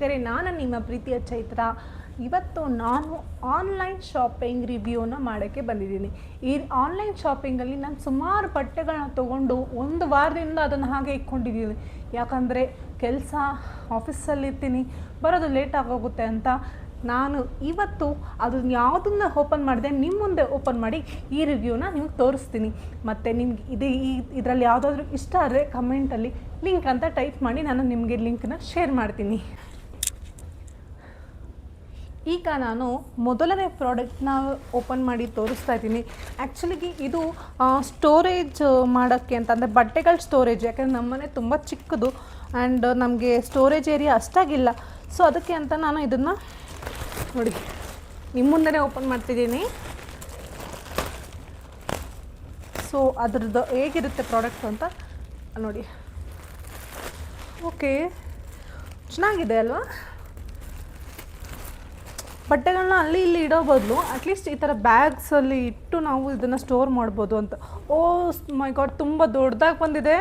ಸ್ನೇಹಿತರೆ, ನಾನು ನಿಮ್ಮ ಪ್ರೀತಿಯ ಚೈತ್ರ. ಇವತ್ತು ನಾನು ಆನ್ಲೈನ್ ಶಾಪಿಂಗ್ ರಿವ್ಯೂನ ಮಾಡೋಕ್ಕೆ ಬಂದಿದ್ದೀನಿ. ಈ ಆನ್ಲೈನ್ ಶಾಪಿಂಗಲ್ಲಿ ನಾನು ಸುಮಾರು ಬಟ್ಟೆಗಳನ್ನ ತೊಗೊಂಡು ಒಂದು ವಾರದಿಂದ ಅದನ್ನು ಹಾಗೆ ಇಟ್ಕೊಂಡಿದ್ದೀನಿ. ಯಾಕಂದರೆ ಕೆಲಸ ಆಫೀಸಲ್ಲಿರ್ತೀನಿ, ಬರೋದು ಲೇಟ್ ಆಗೋಗುತ್ತೆ ಅಂತ ನಾನು ಇವತ್ತು ಅದನ್ನ ಯಾವುದನ್ನು ಓಪನ್ ಮಾಡಿದೆ ನಿಮ್ಮ ಮುಂದೆ ಓಪನ್ ಮಾಡಿ ಈ ರಿವ್ಯೂನ ನಿಮ್ಗೆ ತೋರಿಸ್ತೀನಿ. ಮತ್ತು ನಿಮ್ಗೆ ಇದರಲ್ಲಿ ಯಾವುದಾದ್ರೂ ಇಷ್ಟ ಆದರೆ ಕಮೆಂಟಲ್ಲಿ ಲಿಂಕ್ ಅಂತ ಟೈಪ್ ಮಾಡಿ ನಾನು ನಿಮಗೆ ಲಿಂಕನ್ನ ಶೇರ್ ಮಾಡ್ತೀನಿ. ಈಗ ನಾನು ಮೊದಲನೇ ಪ್ರಾಡಕ್ಟ್ನ ಓಪನ್ ಮಾಡಿ ತೋರಿಸ್ತಾ ಇದ್ದೀನಿ. ಆ್ಯಕ್ಚುಲಿಗೆ ಇದು ಸ್ಟೋರೇಜ್ ಮಾಡೋಕ್ಕೆ ಅಂತ, ಅಂದರೆ ಬಟ್ಟೆಗಳ ಸ್ಟೋರೇಜ್. ಯಾಕಂದರೆ ನಮ್ಮನೆ ತುಂಬ ಚಿಕ್ಕದು ಆ್ಯಂಡ್ ನಮಗೆ ಸ್ಟೋರೇಜ್ ಏರಿಯಾ ಅಷ್ಟಾಗಿಲ್ಲ. ಸೊ ಅದಕ್ಕೆ ಅಂತ ನಾನು ಇದನ್ನು ನೋಡಿ ನಿಮ್ಮ ಮುಂದೆನೇ ಓಪನ್ ಮಾಡ್ತಿದ್ದೀನಿ. ಸೊ ಅದ್ರದ್ದು ಹೇಗಿರುತ್ತೆ ಪ್ರಾಡಕ್ಟ್ ಅಂತ ನೋಡಿ. ಓಕೆ, ಚೆನ್ನಾಗಿದೆ ಅಲ್ವಾ? ಬಟ್ಟೆಗಳನ್ನ ಅಲ್ಲಿ ಇಲ್ಲಿ ಇಡೋ ಬದಲು ಅಟ್ಲೀಸ್ಟ್ ಈ ಥರ ಬ್ಯಾಗ್ಸಲ್ಲಿ ಇಟ್ಟು ನಾವು ಇದನ್ನು ಸ್ಟೋರ್ ಮಾಡ್ಬೋದು ಅಂತ. ಓ ಮೈ ಗಾಡ್, ತುಂಬ ದೊಡ್ಡದಾಗಿ ಬಂದಿದೆ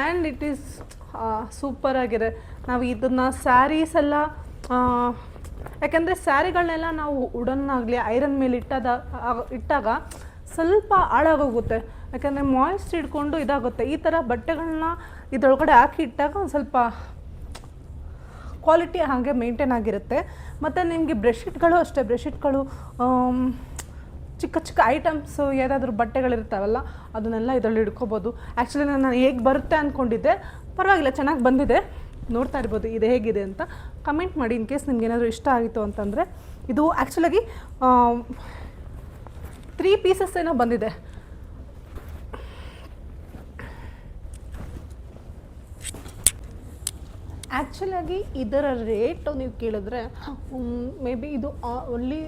ಆ್ಯಂಡ್ ಇಟ್ ಈಸ್ ಸೂಪರಾಗಿದೆ. ನಾವು ಇದನ್ನು ಸ್ಯಾರೀಸ್ ಎಲ್ಲ, ಯಾಕೆಂದರೆ ಸ್ಯಾರಿಗಳನ್ನೆಲ್ಲ ನಾವು ಉಡನ್ನಾಗಲಿ ಐರನ್ ಮೇಲೆ ಇಟ್ಟಾಗ ಸ್ವಲ್ಪ ಹಾಳಾಗೋಗುತ್ತೆ. ಯಾಕೆಂದರೆ ಮಾಯ್ಸ್ಟ್ ಹಿಡ್ಕೊಂಡು ಇದಾಗುತ್ತೆ. ಈ ಥರ ಬಟ್ಟೆಗಳನ್ನ ಇದರೊಳಗಡೆ ಹಾಕಿ ಇಟ್ಟಾಗ ಒಂದು ಸ್ವಲ್ಪ ಕ್ವಾಲಿಟಿ ಹಾಗೆ ಮೇಂಟೈನ್ ಆಗಿರುತ್ತೆ. ಮತ್ತು ನಿಮಗೆ ಬ್ರೆಡ್ಶೀಟ್ಗಳು ಅಷ್ಟೇ, ಬ್ರೆಡ್ಶೀಟ್ಗಳು ಚಿಕ್ಕ ಚಿಕ್ಕ ಐಟಮ್ಸು ಯಾವುದಾದ್ರೂ ಬಟ್ಟೆಗಳಿರ್ತಾವಲ್ಲ ಅದನ್ನೆಲ್ಲ ಇದರಲ್ಲಿ ಇಟ್ಕೋಬೋದು. ಆ್ಯಕ್ಚುಲಿ ನಾನು ಹೇಗೆ ಬರುತ್ತೆ ಅಂದ್ಕೊಂಡಿದ್ದೆ, ಪರವಾಗಿಲ್ಲ ಚೆನ್ನಾಗಿ ಬಂದಿದೆ. ನೋಡ್ತಾ ಇರ್ಬೋದು ಇದು ಹೇಗಿದೆ ಅಂತ. ಕಮೆಂಟ್ ಮಾಡಿ ಇನ್ ಕೇಸ್ ನಿಮ್ಗೇನಾದರೂ ಇಷ್ಟ ಆಗಿತ್ತು ಅಂತಂದರೆ. ಇದು ಆ್ಯಕ್ಚುಲಾಗಿ 3 ಪೀಸಸ್ ಏನೋ ಬಂದಿದೆ. ಆ್ಯಕ್ಚುಲಾಗಿ ಇದರ ರೇಟು ನೀವು ಕೇಳಿದ್ರೆ ಮೇ ಬಿ ಇದು ಓನ್ಲಿ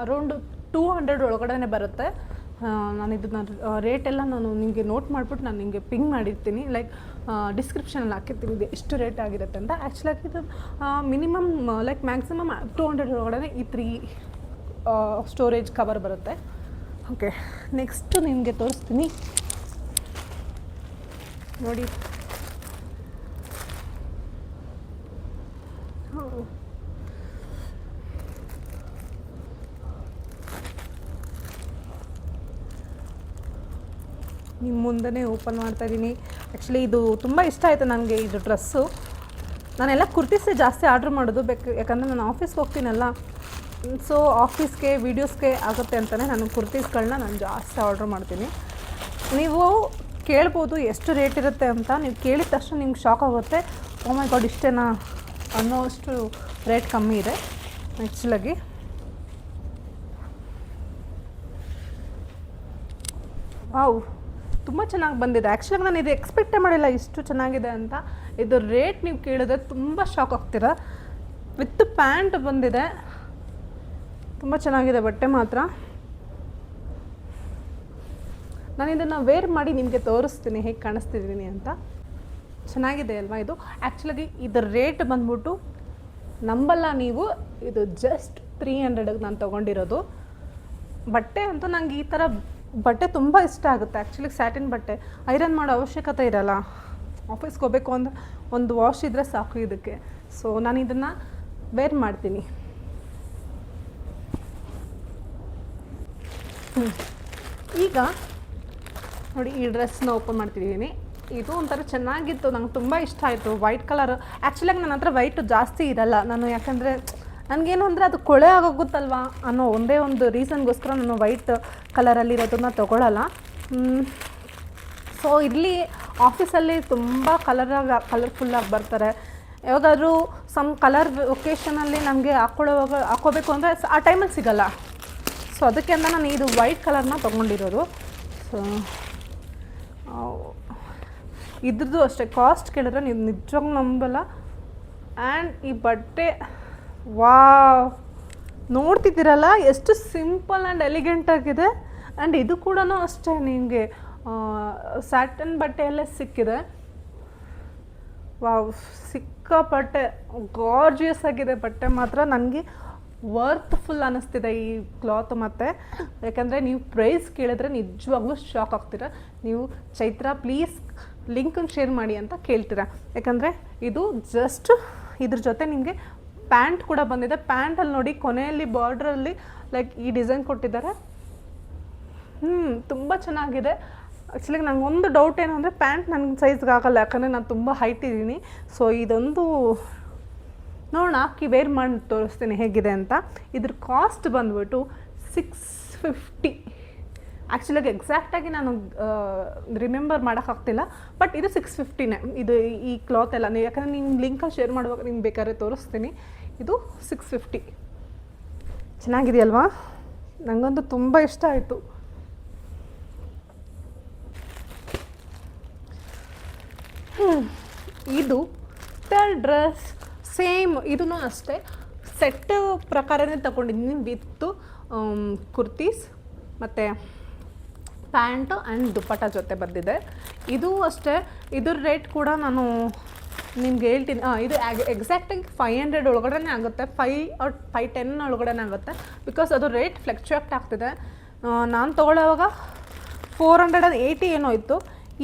ಅರೌಂಡ್ 200 ಒಳಗಡೆ ಬರುತ್ತೆ. ನಾನು ಇದನ್ನ ರೇಟೆಲ್ಲ ನಾನು ನಿಮಗೆ ನೋಟ್ ಮಾಡಿಬಿಟ್ಟು ನಾನು ನಿಮಗೆ ಪಿಂಗ್ ಮಾಡಿರ್ತೀನಿ, ಲೈಕ್ ಡಿಸ್ಕ್ರಿಪ್ಷನಲ್ಲಿ ಹಾಕಿರ್ತೀನಿ ಇದು ಎಷ್ಟು ರೇಟ್ ಆಗಿರುತ್ತೆ ಅಂತ. ಆ್ಯಕ್ಚುಲಾಗಿ ಇದು ಮಿನಿಮಮ್ ಲೈಕ್ ಮ್ಯಾಕ್ಸಿಮಮ್ 200 ಒಳಗಡೆ ಈ 3 ಸ್ಟೋರೇಜ್ ಕವರ್ ಬರುತ್ತೆ. ಓಕೆ, ನೆಕ್ಸ್ಟು ನಿಮಗೆ ತೋರಿಸ್ತೀನಿ ನೋಡಿ. ನಿಮ್ಮ ಮುಂದೆ ಓಪನ್ ಮಾಡ್ತಾ ಇದ್ದೀನಿ. ಆ್ಯಕ್ಚುಲಿ ಇದು ತುಂಬ ಇಷ್ಟ ಆಯಿತು ನನಗೆ ಇದು ಡ್ರೆಸ್ಸು. ನಾನೆಲ್ಲ ಕುರ್ತೀಸೇ ಜಾಸ್ತಿ ಆರ್ಡ್ರ್ ಮಾಡೋದು, ಯಾಕಂದರೆ ನಾನು ಆಫೀಸ್ಗೆ ಹೋಗ್ತೀನಲ್ಲ. ಸೊ ಆಫೀಸ್ಗೆ ವೀಡಿಯೋಸ್ಗೆ ಆಗುತ್ತೆ ಅಂತಲೇ ನಾನು ಕುರ್ತೀಸ್ಗಳನ್ನ ನಾನು ಜಾಸ್ತಿ ಆರ್ಡ್ರ್ ಮಾಡ್ತೀನಿ. ನೀವು ಕೇಳ್ಬೋದು ಎಷ್ಟು ರೇಟ್ ಇರುತ್ತೆ ಅಂತ. ನೀವು ಕೇಳಿದ ತಕ್ಷಣ ನಿಮ್ಗೆ ಶಾಕ್ ಆಗುತ್ತೆ, ಓ ಮೈ ಗಾಡ್ ಇಷ್ಟೇನಾ ಅನ್ನೋ ಅಷ್ಟು ರೇಟ್ ಕಮ್ಮಿ ಇದೆ ಆ್ಯಕ್ಚುಲಾಗಿ. ವಾವ್, ತುಂಬ ಚೆನ್ನಾಗಿ ಬಂದಿದೆ. ಆ್ಯಕ್ಚುಲಾಗಿ ನಾನು ಇದು ಎಕ್ಸ್ಪೆಕ್ಟೇ ಮಾಡಿಲ್ಲ ಇಷ್ಟು ಚೆನ್ನಾಗಿದೆ ಅಂತ. ಇದು ರೇಟ್ ನೀವು ಕೇಳಿದ್ರೆ ತುಂಬ ಶಾಕ್ ಆಗ್ತೀರ. ವಿತ್ ಪ್ಯಾಂಟ್ ಬಂದಿದೆ, ತುಂಬ ಚೆನ್ನಾಗಿದೆ ಬಟ್ಟೆ ಮಾತ್ರ. ನಾನು ಇದನ್ನು ವೇರ್ ಮಾಡಿ ನಿಮಗೆ ತೋರಿಸ್ತೀನಿ ಹೇಗೆ ಕಾಣಿಸ್ತಿದ್ದೀನಿ ಅಂತ. ಚೆನ್ನಾಗಿದೆ ಅಲ್ವಾ ಇದು? ಆ್ಯಕ್ಚುಲಾಗಿ ಇದರ ರೇಟ್ ಬಂದ್ಬಿಟ್ಟು ನಂಬಲ್ಲ ನೀವು, ಇದು ಜಸ್ಟ್ 300ಗೆ ನಾನು ತೊಗೊಂಡಿರೋದು. ಬಟ್ಟೆ ಅಂತೂ ನನಗೆ ಈ ಥರ ಬಟ್ಟೆ ತುಂಬ ಇಷ್ಟ ಆಗುತ್ತೆ. ಆ್ಯಕ್ಚುಲಿ ಸ್ಯಾಟಿನ್ ಬಟ್ಟೆ ಐರನ್ ಮಾಡೋ ಅವಶ್ಯಕತೆ ಇರಲ್ಲ. ಆಫೀಸ್ಗೆ ಹೋಗಬೇಕು ಅಂದರೆ ಒಂದು ವಾಶ್ ಇದ್ದರೆ ಸಾಕು ಇದಕ್ಕೆ. ಸೊ ನಾನು ಇದನ್ನು ವೇರ್ ಮಾಡ್ತೀನಿ. ಈಗ ನೋಡಿ, ಈ ಡ್ರೆಸ್ನ ಓಪನ್ ಮಾಡ್ತಿದ್ದೀನಿ. ಇದು ಒಂಥರ ಚೆನ್ನಾಗಿತ್ತು, ನಂಗೆ ತುಂಬ ಇಷ್ಟ ಆಯಿತು. White colour. ಆ್ಯಕ್ಚುಲಾಗಿ ನನ್ನ ಹತ್ರ ವೈಟು ಜಾಸ್ತಿ ಇರಲ್ಲ ನಾನು, ಯಾಕಂದರೆ ನನಗೇನು ಅಂದರೆ ಅದು ಕೊಳೆ ಆಗೋಗುತ್ತಲ್ವ ಅನ್ನೋ ಒಂದೇ ಒಂದು ರೀಸನ್ಗೋಸ್ಕರ ನಾನು ವೈಟ್ ಕಲರಲ್ಲಿರೋದನ್ನ ತೊಗೊಳ್ಳಲ್ಲ. ಸೊ ಇಲ್ಲಿ ಆಫೀಸಲ್ಲಿ ತುಂಬ ಕಲರ್ಫುಲ್ಲಾಗಿ ಬರ್ತಾರೆ. ಯಾವುದಾದ್ರೂ ಸಮ್ ಕಲರ್ ಒಕೇಶನಲ್ಲಿ ನಮಗೆ ಹಾಕ್ಕೋಬೇಕು ಅಂದರೆ ಆ ಟೈಮಲ್ಲಿ ಸಿಗೋಲ್ಲ. ಸೊ ಅದಕ್ಕೆ ಅಂತ ನಾನು ಇದು ವೈಟ್ ಕಲರ್ನ ತೊಗೊಂಡಿರೋದು. ಸೊ ಇದ್ರದ್ದು ಅಷ್ಟೇ, ಕಾಸ್ಟ್ ಕೇಳಿದ್ರೆ ನೀವು ನಿಜವಾಗ್ಲೂ ನಂಬಲ್ಲ. ಆ್ಯಂಡ್ ಈ ಬಟ್ಟೆ ವಾವ್, ನೋಡ್ತಿದ್ದೀರಲ್ಲ ಎಷ್ಟು ಸಿಂಪಲ್ ಆ್ಯಂಡ್ ಎಲಿಗೆಂಟ್ ಆಗಿದೆ. ಆ್ಯಂಡ್ ಇದು ಕೂಡ ಅಷ್ಟೇ ನಿಮಗೆ ಸ್ಯಾಟನ್ ಬಟ್ಟೆಯಲ್ಲೇ ಸಿಕ್ಕಿದೆ. ವಾವ್, ಸಿಕ್ಕಾಪಟ್ಟೆ ಗಾರ್ಜಿಯಸ್ ಆಗಿದೆ ಬಟ್ಟೆ ಮಾತ್ರ. ನನಗೆ ವರ್ತ್ಫುಲ್ ಅನ್ನಿಸ್ತಿದೆ ಈ ಕ್ಲಾತ್. ಮತ್ತು ಯಾಕಂದರೆ ನೀವು ಪ್ರೈಸ್ ಕೇಳಿದ್ರೆ ನಿಜವಾಗ್ಲೂ ಶಾಕ್ ಆಗ್ತೀರ. ನೀವು ಚೈತ್ರ ಪ್ಲೀಸ್ ಲಿಂಕನ್ನು ಶೇರ್ ಮಾಡಿ ಅಂತ ಕೇಳ್ತೀರಾ. ಯಾಕಂದರೆ ಇದು ಜಸ್ಟ್ ಇದ್ರ ಜೊತೆ ನಿಮಗೆ ಪ್ಯಾಂಟ್ ಕೂಡ ಬಂದಿದೆ. ಪ್ಯಾಂಟಲ್ಲಿ ನೋಡಿ ಕೊನೆಯಲ್ಲಿ ಬಾರ್ಡ್ರಲ್ಲಿ ಲೈಕ್ ಈ ಡಿಸೈನ್ ಕೊಟ್ಟಿದ್ದಾರೆ. ತುಂಬ ಚೆನ್ನಾಗಿದೆ. ಆ್ಯಕ್ಚುಲಿ ನಂಗೆ ಒಂದು ಡೌಟ್ ಏನು ಅಂದರೆ ಪ್ಯಾಂಟ್ ನನ್ನ ಸೈಜ್ಗೆ ಆಗಲ್ಲ, ಯಾಕಂದರೆ ನಾನು ತುಂಬ ಹೈಟ್ ಇದ್ದೀನಿ. ಸೊ ಇದೊಂದು ನೋಡೋಣ ಹಾಕಿ ವೇರ್ ಮಾಡಿ ತೋರಿಸ್ತೀನಿ ಹೇಗಿದೆ ಅಂತ. ಇದ್ರ ಕಾಸ್ಟ್ ಬಂದುಬಿಟ್ಟು 650. ಆ್ಯಕ್ಚುಲಾಗಿ ಎಕ್ಸಾಕ್ಟಾಗಿ ನಾನು ರಿಮೆಂಬರ್ ಮಾಡೋಕ್ಕಾಗ್ತಿಲ್ಲ, ಬಟ್ ಇದು 650ನೇ. ಇದು ಈ ಕ್ಲಾತ್ ಎಲ್ಲ ನೀವು ಯಾಕಂದರೆ ನಿಮ್ಮ ಲಿಂಕಲ್ಲಿ ಶೇರ್ ಮಾಡುವಾಗ ನಿಮ್ಗೆ ಬೇಕಾದ್ರೆ ತೋರಿಸ್ತೀನಿ. ಇದು 650. ಚೆನ್ನಾಗಿದೆಯಲ್ವಾ? ನನಗಂತೂ ತುಂಬ ಇಷ್ಟ ಆಯಿತು. ಇದು ಡ್ರೆಸ್ ಸೇಮ್, ಇದೂ ಅಷ್ಟೇ ಸೆಟ್ ಪ್ರಕಾರನೇ ತಗೊಂಡಿದ್ದೀನಿ. ವಿತ್ತು ಕುರ್ತೀಸ್ ಮತ್ತು ಪ್ಯಾಂಟು ಆ್ಯಂಡ್ ದುಪ್ಪಟ್ಟ ಜೊತೆ ಬಂದಿದೆ. ಇದು ಅಷ್ಟೇ. ಇದ್ರ ರೇಟ್ ಕೂಡ ನಾನು ನಿಮ್ಗೆ ಹೇಳ್ತೀನಿ. ಇದು ಎಕ್ಸಾಕ್ಟಾಗಿ 500 ಒಳಗಡೆ ಆಗುತ್ತೆ, 510 ಒಳಗಡೆ ಆಗುತ್ತೆ. ಬಿಕಾಸ್ ಅದು ರೇಟ್ ಫ್ಲಕ್ಚುಯೇಟ್ ಆಗ್ತಿದೆ. ನಾನು ತೊಗೊಳ್ಳೋವಾಗ 480 ಏನೋ ಇತ್ತು,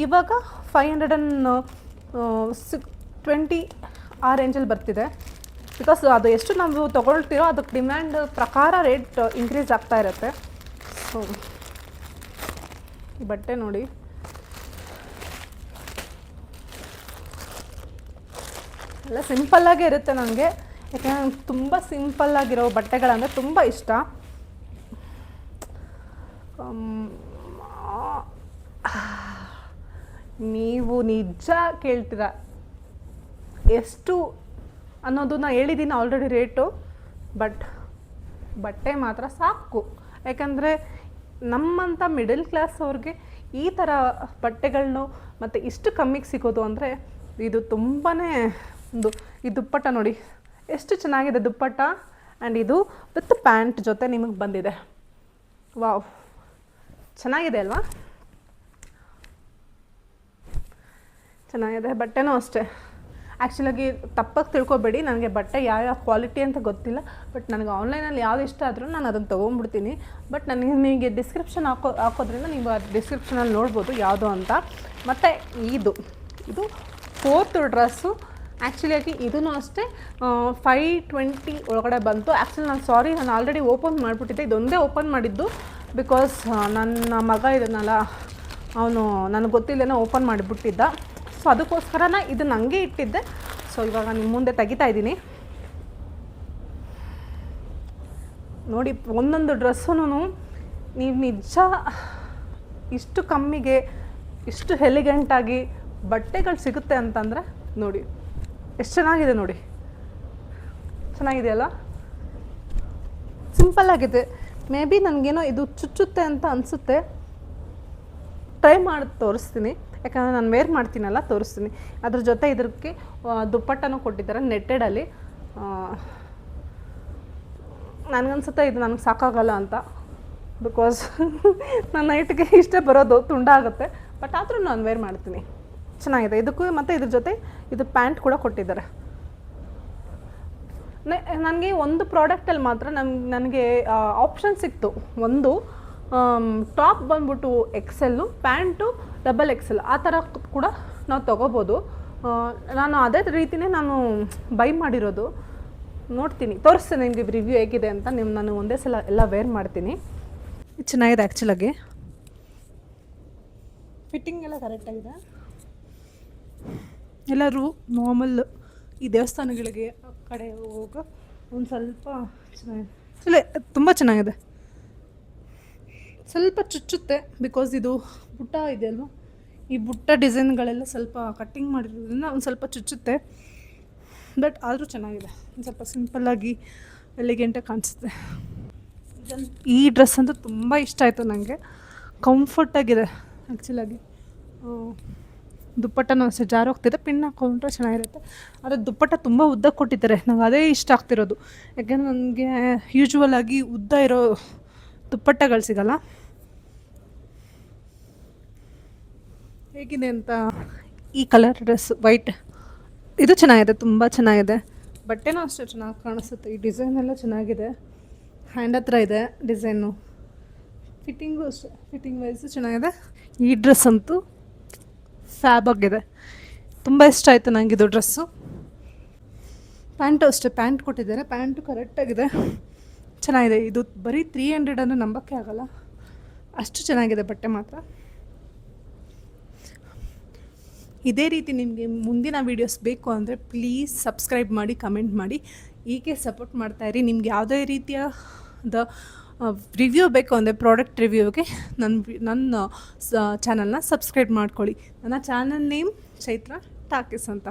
ಇವಾಗ 520 ಆ ರೇಂಜಲ್ಲಿ ಬರ್ತಿದೆ. ಬಿಕಾಸ್ ಅದು ಎಷ್ಟು ನಾವು ತೊಗೊಳ್ತೀರೋ ಅದಕ್ಕೆ ಡಿಮ್ಯಾಂಡ್ ಪ್ರಕಾರ ರೇಟ್ ಇನ್ಕ್ರೀಸ್ ಆಗ್ತಾ ಇರುತ್ತೆ. ಸೊ ಈ ಬಟ್ಟೆ ನೋಡಿ, ಎಲ್ಲ ಸಿಂಪಲ್ಲಾಗೇ ಇರುತ್ತೆ ನನಗೆ. ಯಾಕೆಂದರೆ ನನಗೆ ತುಂಬ ಸಿಂಪಲ್ಲಾಗಿರೋ ಬಟ್ಟೆಗಳಂದರೆ ತುಂಬ ಇಷ್ಟ. ನೀವು ನಿಜ ಕೇಳ್ತೀರ ಎಷ್ಟು ಅನ್ನೋದನ್ನ ಹೇಳಿದ್ದೀನಿ ಆಲ್ರೆಡಿ ರೇಟು, ಬಟ್ ಬಟ್ಟೆ ಮಾತ್ರ ಸಾಕು. ಯಾಕಂದರೆ ನಮ್ಮಂಥ ಮಿಡಲ್ ಕ್ಲಾಸ್ ಅವ್ರಿಗೆ ಈ ಥರ ಬಟ್ಟೆಗಳನ್ನು ಮತ್ತು ಇಷ್ಟು ಕಮ್ಮಿಗೆ ಸಿಗೋದು ಅಂದರೆ ಇದು ತುಂಬಾ ಒಂದು. ಈ ದುಪ್ಪಟ್ಟ ನೋಡಿ ಎಷ್ಟು ಚೆನ್ನಾಗಿದೆ ದುಪ್ಪಟ್ಟ, ಆ್ಯಂಡ್ ಇದು ವಿತ್ ಪ್ಯಾಂಟ್ ಜೊತೆ ನಿಮಗೆ ಬಂದಿದೆ. ವಾವ್, ಚೆನ್ನಾಗಿದೆ ಅಲ್ವಾ? ಚೆನ್ನಾಗಿದೆ. ಬಟ್ಟೆನೂ ಅಷ್ಟೇ. ಆ್ಯಕ್ಚುಲಾಗಿ ತಪ್ಪಾಗಿ ತಿಳ್ಕೊಬೇಡಿ, ನನಗೆ ಬಟ್ಟೆ ಯಾವ್ಯಾವ ಕ್ವಾಲಿಟಿ ಅಂತ ಗೊತ್ತಿಲ್ಲ, ಬಟ್ ನನಗೆ ಆನ್ಲೈನಲ್ಲಿ ಯಾವ್ದು ಇಷ್ಟ ಆದರೂ ನಾನು ಅದನ್ನು ತೊಗೊಂಡ್ಬಿಡ್ತೀನಿ. ಬಟ್ ನಿಮಗೆ ಡಿಸ್ಕ್ರಿಪ್ಷನ್ ಹಾಕೋದ್ರಿಂದ ನೀವು ಆ ಡಿಸ್ಕ್ರಿಪ್ಷನಲ್ಲಿ ನೋಡ್ಬೋದು ಯಾವುದು ಅಂತ. ಮತ್ತು ಇದು 4th ಡ್ರೆಸ್ಸು. ಆ್ಯಕ್ಚುಲಿಯಾಗಿ ಇದೂ ಅಷ್ಟೇ 520 ಒಳಗಡೆ ಬಂತು. ಆ್ಯಕ್ಚುಲಿ ನಾನು ಆಲ್ರೆಡಿ ಓಪನ್ ಮಾಡಿಬಿಟ್ಟಿದ್ದೆ. ಇದೊಂದೇ ಓಪನ್ ಮಾಡಿದ್ದು, ಬಿಕಾಸ್ ನನ್ನ ಮಗ ಇದನ್ನೆಲ್ಲ ಅವನು ನನಗೆ ಗೊತ್ತಿಲ್ಲೇನೋ ಓಪನ್ ಮಾಡಿಬಿಟ್ಟಿದ್ದ. ಸೊ ಅದಕ್ಕೋಸ್ಕರ ಇದನ್ನು ಹಂಗೆ ಇಟ್ಟಿದ್ದೆ. ಸೊ ಇವಾಗ ನಿಮ್ಮ ಮುಂದೆ ತೆಗಿತಾ ಇದ್ದೀನಿ ನೋಡಿ. ಒಂದೊಂದು ಡ್ರೆಸ್ಸೂ ನೀವು ನಿಜ ಇಷ್ಟು ಕಮ್ಮಿಗೆ ಇಷ್ಟು ಎಲಿಗೆಂಟಾಗಿ ಬಟ್ಟೆಗಳು ಸಿಗುತ್ತೆ ಅಂತಂದರೆ ನೋಡಿ ಎಷ್ಟು ಚೆನ್ನಾಗಿದೆ. ನೋಡಿ ಚೆನ್ನಾಗಿದೆಯಲ್ಲ? ಸಿಂಪಲ್ಲಾಗಿದೆ. ಮೇ ಬಿ ನನಗೇನೋ ಇದು ಚುಚ್ಚುತ್ತೆ ಅಂತ ಅನಿಸುತ್ತೆ. ಟ್ರೈ ಮಾಡಿ ತೋರಿಸ್ತೀನಿ, ಯಾಕಂದರೆ ನಾನು ವೇರ್ ಮಾಡ್ತೀನಲ್ಲ, ತೋರಿಸ್ತೀನಿ. ಅದ್ರ ಜೊತೆ ಇದಕ್ಕೆ ದುಪ್ಪಟ್ಟನೂ ಕೊಟ್ಟಿದ್ದಾರೆ ನೆಟ್ಟೆಡಲ್ಲಿ. ನನಗನ್ಸುತ್ತೆ ಇದು ನನಗೆ ಸಾಕಾಗಲ್ಲ ಅಂತ, ಬಿಕಾಸ್ ನನ್ನ ನೈಟ್ಗೆ ಇಷ್ಟೇ ಬರೋದು, ತುಂಡಾಗುತ್ತೆ. ಬಟ್ ಆದರೂ ನಾನು ವೇರ್ ಮಾಡ್ತೀನಿ. ಚೆನ್ನಾಗಿದೆ ಇದಕ್ಕೂ. ಮತ್ತು ಇದ್ರ ಜೊತೆ ಇದು ಪ್ಯಾಂಟ್ ಕೂಡ ಕೊಟ್ಟಿದ್ದಾರೆ. ನನಗೆ ಒಂದು ಪ್ರಾಡಕ್ಟಲ್ಲಿ ಮಾತ್ರ ನನಗೆ ಆಪ್ಷನ್ ಸಿಕ್ತು. ಒಂದು ಟಾಪ್ ಬಂದ್ಬಿಟ್ಟು XL, ಪ್ಯಾಂಟು XXL, ಆ ಥರ ಕೂಡ ನಾವು ತೊಗೋಬೋದು. ನಾನು ಅದೇ ರೀತಿಯೇ ನಾನು ಬೈ ಮಾಡಿರೋದು. ನೋಡ್ತೀನಿ, ತೋರಿಸ್ತೀನಿ ನಿಮಗೆ ರಿವ್ಯೂ ಹೇಗಿದೆ ಅಂತ. ನಾನು ಒಂದೇ ಸಲ ಎಲ್ಲ ವೇರ್ ಮಾಡ್ತೀನಿ. ಚೆನ್ನಾಗಿದೆ ಆ್ಯಕ್ಚುಲಾಗಿ. ಫಿಟ್ಟಿಂಗ್ ಎಲ್ಲ ಕರೆಕ್ಟಾಗಿದೆ. ಎಲ್ಲರೂ ನಾರ್ಮಲ್ ಈ ದೇವಸ್ಥಾನಗಳಿಗೆ ಆ ಕಡೆ ಹೋಗ ಒಂದು ಸ್ವಲ್ಪ ಚೆನ್ನಾಗಿದೆ. ತುಂಬ ಚೆನ್ನಾಗಿದೆ. ಸ್ವಲ್ಪ ಚುಚ್ಚುತ್ತೆ, ಬಿಕಾಸ್ ಇದು ಬುಟ್ಟ ಇದೆ ಅಲ್ವಾ, ಈ ಬುಟ್ಟ ಡಿಸೈನ್ಗಳೆಲ್ಲ ಸ್ವಲ್ಪ ಕಟ್ಟಿಂಗ್ ಮಾಡಿರೋದ್ರಿಂದ ಒಂದು ಸ್ವಲ್ಪ ಚುಚ್ಚುತ್ತೆ. ಬಟ್ ಆದರೂ ಚೆನ್ನಾಗಿದೆ. ಒಂದು ಸ್ವಲ್ಪ ಸಿಂಪಲ್ಲಾಗಿ ಎಲಿಗೆಂಟಾಗಿ ಕಾಣಿಸುತ್ತೆ. ಈ ಡ್ರೆಸ್ ಅಂತೂ ತುಂಬ ಇಷ್ಟ ಆಯಿತು ನನಗೆ. ಕಂಫರ್ಟಾಗಿದೆ ಆ್ಯಕ್ಚುಲಾಗಿ. ದುಪ್ಪಟ್ಟನೂ ಅಷ್ಟೇ ಜಾರೋಗ್ತಿದೆ. ಪಿನ್ ಹಾಕೊಂಡ್ರೆ ಚೆನ್ನಾಗಿರುತ್ತೆ. ಆದರೆ ದುಪ್ಪಟ್ಟ ತುಂಬ ಉದ್ದ ಕೊಟ್ಟಿದ್ದಾರೆ. ನಂಗೆ ಅದೇ ಇಷ್ಟ ಆಗ್ತಿರೋದು. ಯಾಕೆಂದರೆ ನನಗೆ ಯೂಶ್ವಲ್ ಆಗಿ ಉದ್ದ ಇರೋ ದುಪ್ಪಟ್ಟಗಳು ಸಿಗಲ್ಲ. ಹೇಗಿದೆ ಅಂತ ಈ ಕಲರ್ ಡ್ರೆಸ್ ವೈಟ್, ಇದು ಚೆನ್ನಾಗಿದೆ, ತುಂಬ ಚೆನ್ನಾಗಿದೆ. ಬಟ್ಟೆನೂ ಅಷ್ಟೇ ಚೆನ್ನಾಗಿ ಕಾಣಿಸುತ್ತೆ. ಈ ಡಿಸೈನ್ ಎಲ್ಲ ಚೆನ್ನಾಗಿದೆ. ಹ್ಯಾಂಡ್ ಹತ್ರ ಇದೆ ಡಿಸೈನು. ಫಿಟ್ಟಿಂಗು ಅಷ್ಟೇ, ಫಿಟ್ಟಿಂಗ್ ವೈಸು ಚೆನ್ನಾಗಿದೆ. ಈ ಡ್ರೆಸ್ ಅಂತೂ ಫ್ಯಾಬ್ ಆಗಿದೆ. ತುಂಬ ಇಷ್ಟ ಆಯಿತು ನನಗಿದು ಡ್ರೆಸ್ಸು. ಪ್ಯಾಂಟು ಅಷ್ಟೇ, ಪ್ಯಾಂಟ್ ಕೊಟ್ಟಿದ್ದಾರೆ, ಪ್ಯಾಂಟು ಕರೆಕ್ಟಾಗಿದೆ, ಚೆನ್ನಾಗಿದೆ. ಇದು ಬರೀ 300 ಅಂದರೆ ನಂಬೋಕ್ಕೆ ಆಗೋಲ್ಲ, ಅಷ್ಟು ಚೆನ್ನಾಗಿದೆ ಬಟ್ಟೆ ಮಾತ್ರ. ಇದೇ ರೀತಿ ನಿಮಗೆ ಮುಂದಿನ ವೀಡಿಯೋಸ್ ಬೇಕು ಅಂದರೆ ಪ್ಲೀಸ್ ಸಬ್ಸ್ಕ್ರೈಬ್ ಮಾಡಿ, ಕಮೆಂಟ್ ಮಾಡಿ, ಹೀಗೆ ಸಪೋರ್ಟ್ ಮಾಡ್ತಾಯಿರಿ. ನಿಮ್ಗೆ ಯಾವುದೇ ರೀತಿಯಾದ ರಿವ್ಯೂ ಬೇಕು ಅಂದರೆ ಪ್ರಾಡಕ್ಟ್ ರಿವ್ಯೂಗೆ ನನ್ನ ಚಾನಲ್ನ ಸಬ್ಸ್ಕ್ರೈಬ್ ಮಾಡ್ಕೊಳ್ಳಿ. ನನ್ನ ಚಾನಲ್ ನೇಮ್ ಚೈತ್ರ ಟಾಕೀಸ್ ಅಂತ.